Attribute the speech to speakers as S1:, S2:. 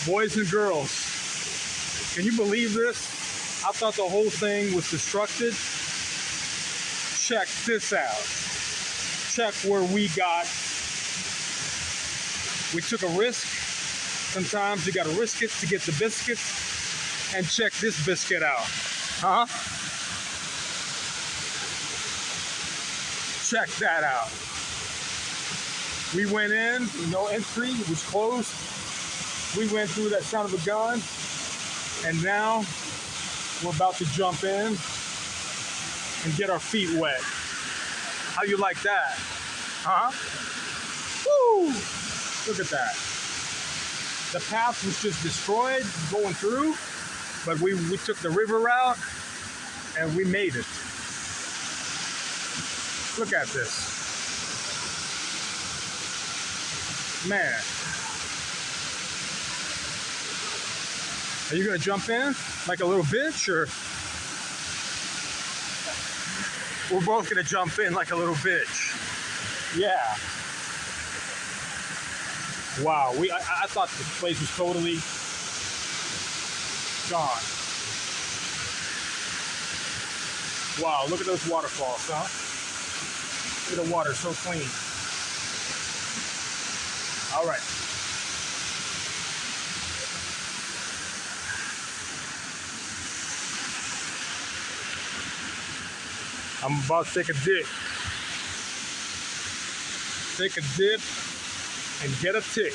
S1: Boys and girls, can you believe this? I thought the whole thing was destructed. Check this out. Check where we took a risk. Sometimes you gotta risk it to get the biscuits. And check this biscuit out. Huh? Check that out. We went in, no entry, it was closed. We went through that son of a gun. And now we're about to jump in and get our feet wet. How you like that? Huh? Woo! Look at that. The path was just destroyed going through, but we took the river route and we made it. Look at this. Man. Are you gonna jump in like a little bitch, or we're both gonna jump in like a little bitch? Yeah. Wow, I thought this place was totally gone. Wow, look at those waterfalls, huh? Look at the water, so clean. All right. I'm about to take a dip. Take a dip and get a tick.